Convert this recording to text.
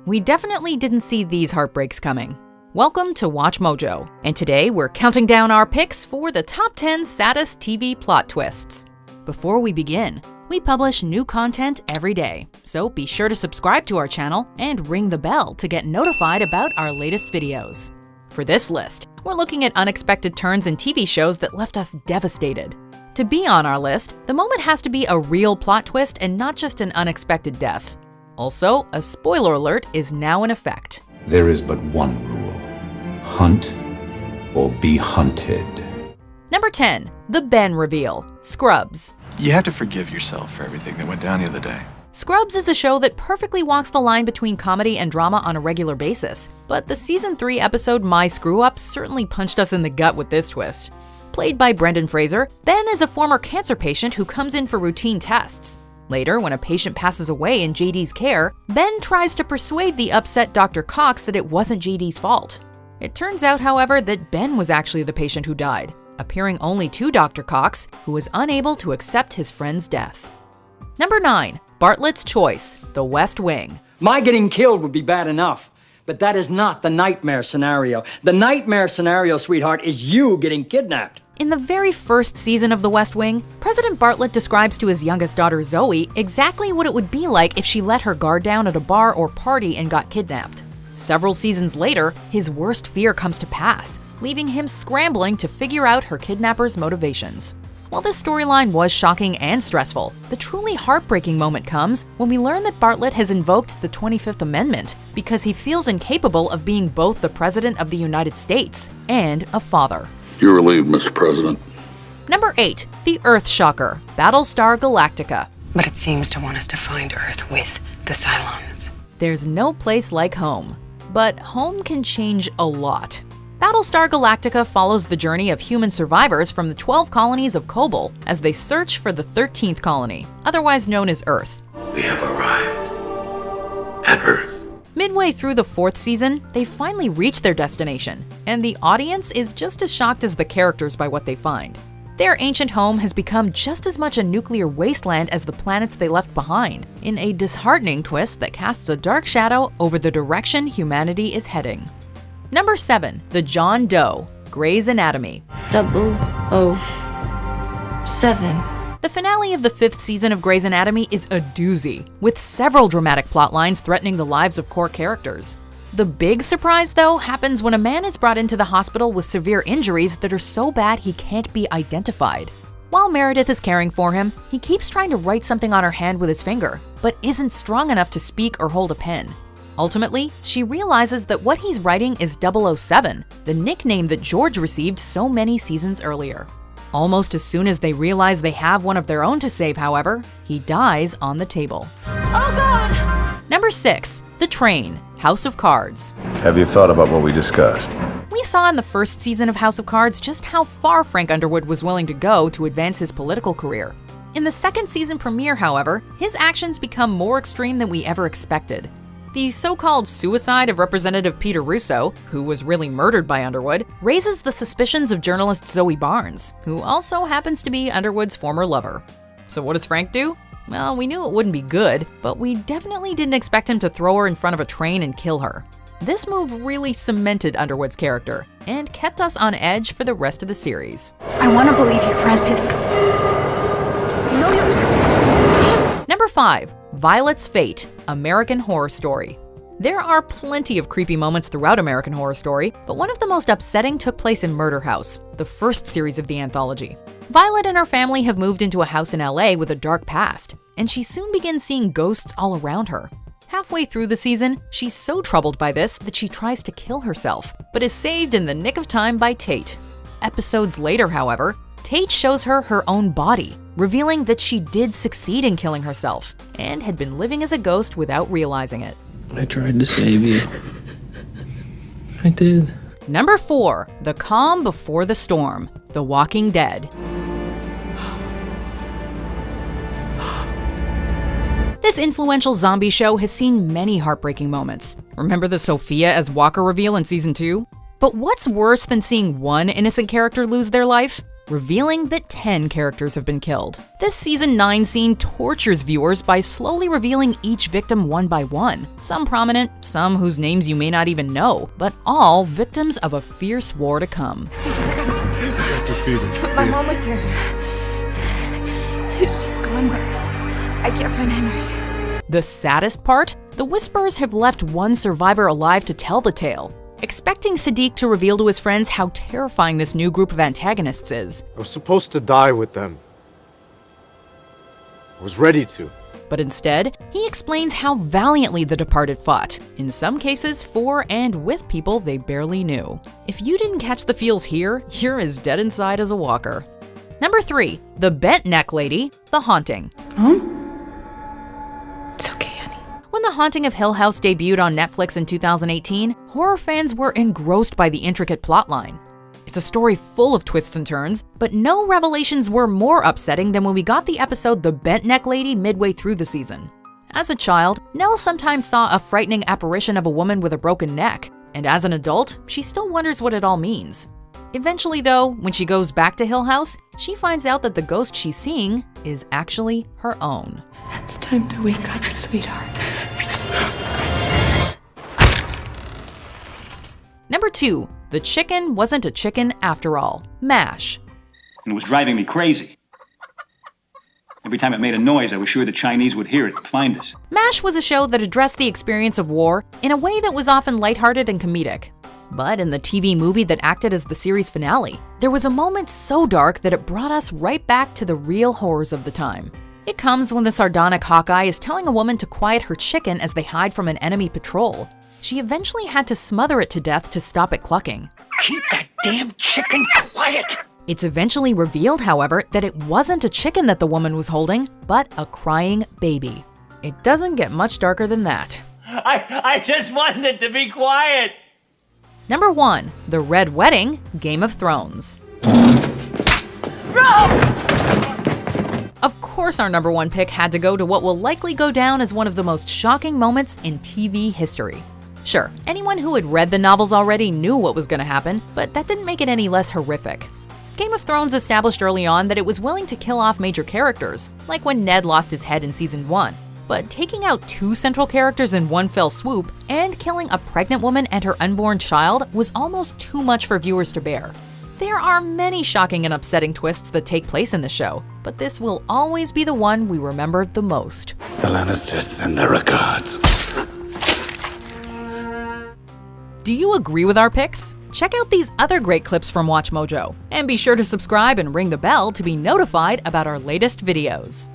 We definitely didn't see these heartbreaks coming. Welcome to WatchMojo, and today we're counting down our picks for the top 10 saddest TV plot twists. Before we begin, we publish new content every day, so be sure to subscribe to our channel and ring the bell to get notified about our latest videos. For this list, we're looking at unexpected turns in TV shows that left us devastated. To be on our list, the moment has to be a real plot twist and not just an unexpected death. Also, a spoiler alert is now in effect. There is but one rule: hunt or be hunted. Number 10, the Ben reveal, Scrubs. You have to forgive yourself for everything that went down the other day. Scrubs is a show that perfectly walks the line between comedy and drama on a regular basis, but the season 3 episode My Screw Up certainly punched us in the gut with this twist. Played by Brendan Fraser, Ben is a former cancer patient who comes in for routine tests. Later, when a patient passes away in JD's care, Ben tries to persuade the upset Dr. Cox that it wasn't JD's fault. It turns out, however, that Ben was actually the patient who died, appearing only to Dr. Cox, who was unable to accept his friend's death. Number 9, Bartletts Choice, The West Wing. My getting killed would be bad enough, but that is not the nightmare scenario. The nightmare scenario, sweetheart, is you getting kidnapped. In the very first season of The West Wing, President Bartlet describes to his youngest daughter Zoe exactly what it would be like if she let her guard down at a bar or party and got kidnapped. Several seasons later, his worst fear comes to pass, leaving him scrambling to figure out her kidnapper's motivations. While this storyline was shocking and stressful, the truly heartbreaking moment comes when we learn that Bartlet has invoked the 25th Amendment because he feels incapable of being both the President of the United States and a father. You're relieved, Mr. President. Number 8, The Earth Shocker, Battlestar Galactica. But it seems to want us to find Earth with the Cylons. There's no place like home, but home can change a lot. Battlestar Galactica follows the journey of human survivors from the 12 colonies of Kobol as they search for the 13th colony, otherwise known as Earth. We have arrived at Earth. Midway through the 4th season, they finally reach their destination, and the audience is just as shocked as the characters by what they find. Their ancient home has become just as much a nuclear wasteland as the planets they left behind, in a disheartening twist that casts a dark shadow over the direction humanity is heading. Number 7, The John Doe, Grey's Anatomy. 007. The finale of the 5th season of Grey's Anatomy is a doozy, with several dramatic plot lines threatening the lives of core characters. The big surprise, though, happens when a man is brought into the hospital with severe injuries that are so bad he can't be identified. While Meredith is caring for him, he keeps trying to write something on her hand with his finger, but isn't strong enough to speak or hold a pen. Ultimately, she realizes that what he's writing is 007, the nickname that George received so many seasons earlier. Almost as soon as they realize they have one of their own to save, however, he dies on the table. Oh God! Number 6, The Train, House of Cards. Have you thought about what we discussed? We saw in the first season of House of Cards just how far Frank Underwood was willing to go to advance his political career. In the second season premiere, however, his actions become more extreme than we ever expected. The so-called suicide of Representative Peter Russo, who was really murdered by Underwood, raises the suspicions of journalist Zoe Barnes, who also happens to be Underwood's former lover. So what does Frank do? Well, we knew it wouldn't be good, but we definitely didn't expect him to throw her in front of a train and kill her. This move really cemented Underwood's character, and kept us on edge for the rest of the series. I want to believe you, Francis. No, you... Number 5, Violet's Fate, American Horror Story. There are plenty of creepy moments throughout American Horror Story, but one of the most upsetting took place in Murder House, the first series of the anthology. Violet and her family have moved into a house in LA with a dark past, and she soon begins seeing ghosts all around her. Halfway through the season, she's so troubled by this that she tries to kill herself, but is saved in the nick of time by Tate. Episodes later, however, Tate shows her her own body, revealing that she did succeed in killing herself, and had been living as a ghost without realizing it. I tried to save you. I did. Number 4, The Calm Before the Storm, The Walking Dead. This influential zombie show has seen many heartbreaking moments. Remember the Sophia as Walker reveal in season 2? But what's worse than seeing one innocent character lose their life? revealing that 10 characters have been killed. This season 9 scene tortures viewers by slowly revealing each victim one by one. Some prominent, some whose names you may not even know, but all victims of a fierce war to come. My mom was here. She's gone, but I can't find Henry. The saddest part? The Whisperers have left one survivor alive to tell the tale, expecting Sadiq to reveal to his friends how terrifying this new group of antagonists is. I was supposed to die with them. I was ready to. But instead, he explains how valiantly the departed fought, in some cases for and with people they barely knew. If you didn't catch the feels here, you're as dead inside as a walker. Number 3, the bent neck lady, The Haunting. It's okay, honey. When The Haunting of Hill House debuted on Netflix in 2018, horror fans were engrossed by the intricate plotline. It's a story full of twists and turns, but no revelations were more upsetting than when we got the episode The Bent Neck Lady midway through the season. As a child, Nell sometimes saw a frightening apparition of a woman with a broken neck, and as an adult, she still wonders what it all means. Eventually though, when she goes back to Hill House, she finds out that the ghost she's seeing is actually her own. It's time to wake up, sweetheart. Number 2, the chicken wasn't a chicken after all, MASH. And it was driving me crazy. Every time it made a noise, I was sure the Chinese would hear it and find us. MASH was a show that addressed the experience of war in a way that was often lighthearted and comedic. But in the TV movie that acted as the series finale, there was a moment so dark that it brought us right back to the real horrors of the time. It comes when the sardonic Hawkeye is telling a woman to quiet her chicken as they hide from an enemy patrol. She eventually had to smother it to death to stop it clucking. Keep that damn chicken quiet! It's eventually revealed, however, that it wasn't a chicken that the woman was holding, but a crying baby. It doesn't get much darker than that. I just wanted it to be quiet! Number 1, The Red Wedding, Game of Thrones. Of course our number 1 pick had to go to what will likely go down as one of the most shocking moments in TV history. Sure, anyone who had read the novels already knew what was going to happen, but that didn't make it any less horrific. Game of Thrones established early on that it was willing to kill off major characters, like when Ned lost his head in season 1. But taking out 2 central characters in one fell swoop and killing a pregnant woman and her unborn child was almost too much for viewers to bear. There are many shocking and upsetting twists that take place in the show, but this will always be the one we remember the most. The Lannisters send their regards. Do you agree with our picks? Check out these other great clips from WatchMojo, and be sure to subscribe and ring the bell to be notified about our latest videos.